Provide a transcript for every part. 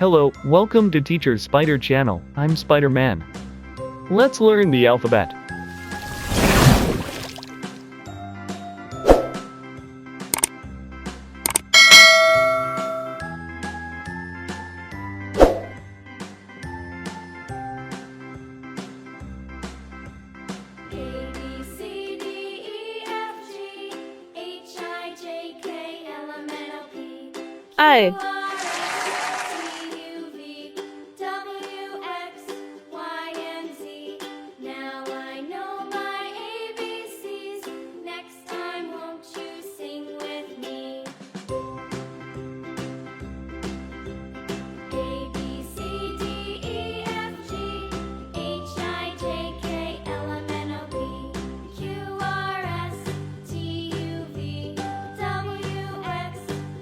Hello, welcome to Teacher Spider channel. I'm Spider-Man. Let's learn the alphabet. I. Now I know my ABCs. Next time, won't you sing with me? A, B, C, D, E, F, G, H, I, J, K, L, M, N, O, P, Q, R, S, T, U, V, W, X,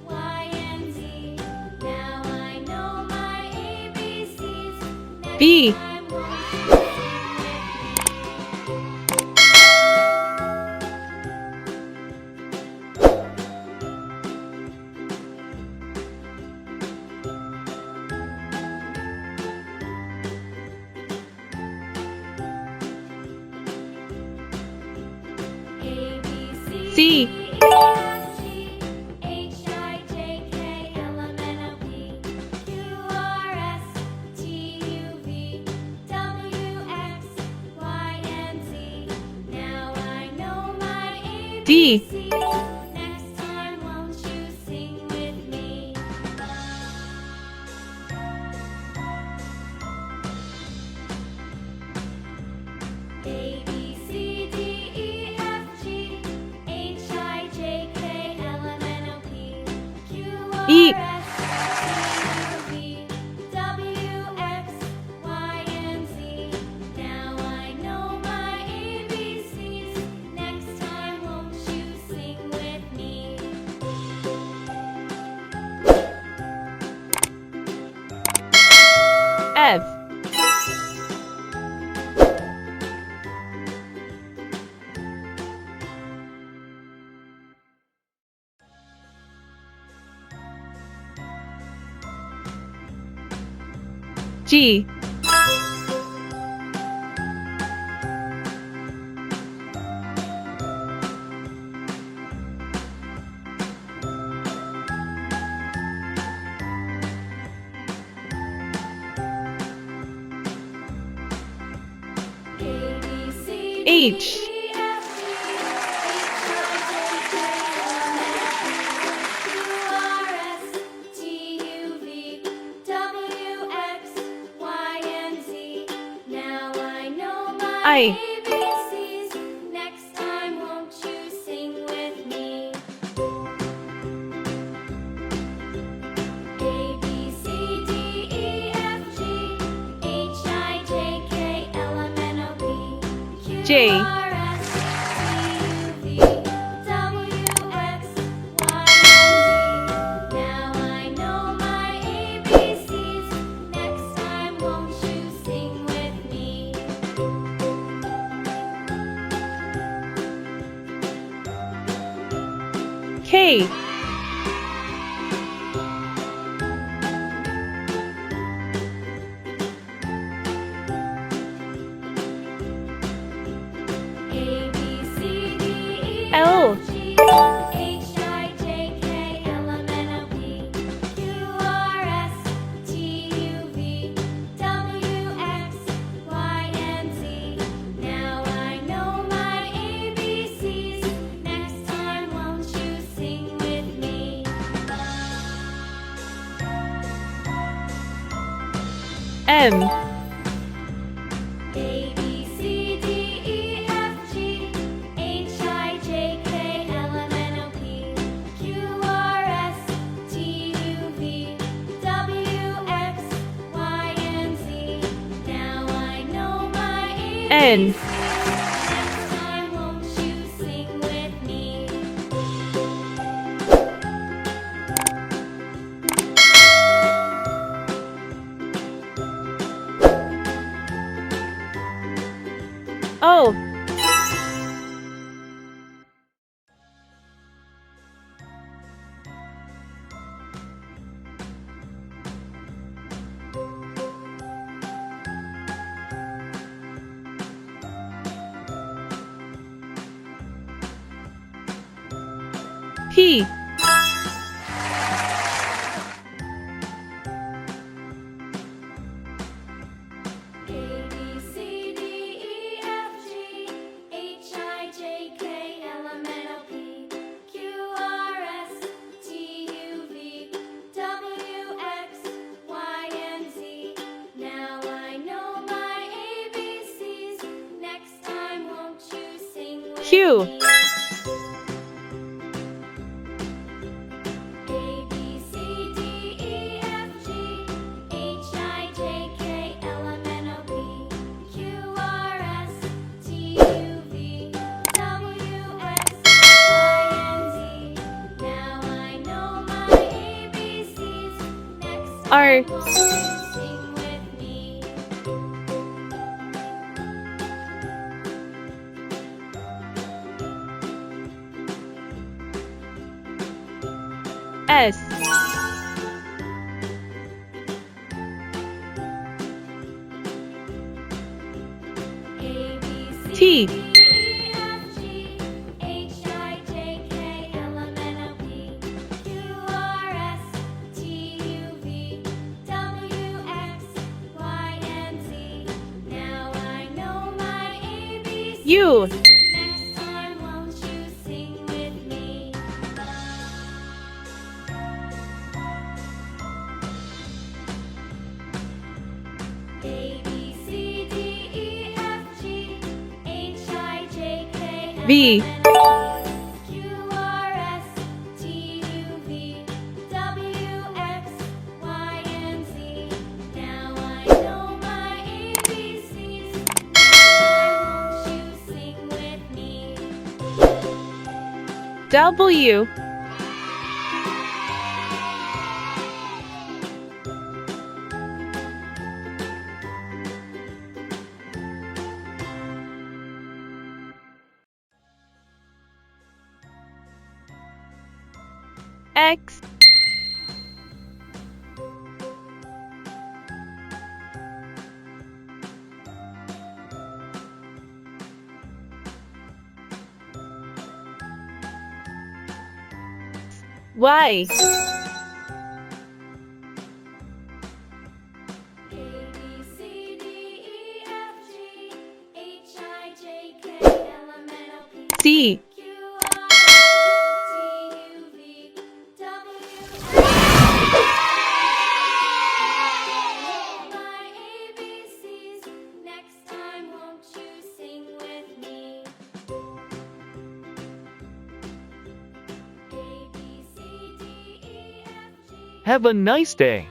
Y, and Z. Now I know my ABCs. Next B. time, won't you sing with me? A, B, C, C. D, E, F, G, H, I, J, K, L, M, N, O, P, Q, R, S, T, U, V, W, X, Y, and Z. Now I know my D. ABCs. Next time, won't you sing with me? A, B, C, D, E, F, G, H, I, J, K, L, M, N, O, P, Q, R, E. S, T, U, V, W, X, Y, and Z. Now I know my ABCs. Next time, won't you sing with me? F. G. A, B, C, D, H. E, F, G, H, I, J, K, L, M, N, O, P, Q, R, S, T, U, V, W, X, Y, and Z. Now I know my I. ABCs. Next time, won't you sing with me? A, B, C, D, E, F, G, H, I, J, K, L, M, N, O, P, Q, J. R, S, T, U, V, W, X, Y, and Z. Now I know my ABCs. Next time, won't you sing with me? K. A, B, C, D, E, L. F, G, H, I, J, K, L, M, N, O, P, Q, R, S, T, U, V, W, X, Y, and Z. Now I know my ABCs. Next time, won't you sing with me? M. A, B, C, D, E, F, G, H, I, J, K, L, M, N, O, P, Q, R, S, T, U, V, W, X, Y, and Z. Now I know my N. ABCs. Next time, won't you sing with me? O. T. A, B, C, D, E, F, G, H, I, J, K, L, M, N, O, P, Q, R, S, T, U, V, W, X, Y, and Z. Now I know my ABCs. Next time, won't you sing with Q. me? A, B, C, D, E, F, G, H, I, J, K, L, M, N, O, P, Q, R, S, T, U, V, W, X, Y, and Z. Now I know my ABCs. Next R. time, won't you sing with me? S. A, B, C, T. D, E, F, G, H, I, J, K, L, M, N, O, P, Q, R, S, T, U, V, W, X, Y, and Z. Now I know my ABCs. U. Next time, won't you sing with me? A, B, C, D, E, F, G, H, I, J, K, L, V. M, N, O, P, Q, R, S, T, U, V, W, X, Y, and Z. Now I know my ABCs. Next time, won't you sing with me? W. X. Y. A, B, C, D, E, F, G, H, I, J, K, L, M, N, O, P, C. Q, R, S, T, U, V, W, X. My ABCs. Next time, won't you sing with me? A, B, C, D, E, F, G. Have a nice day.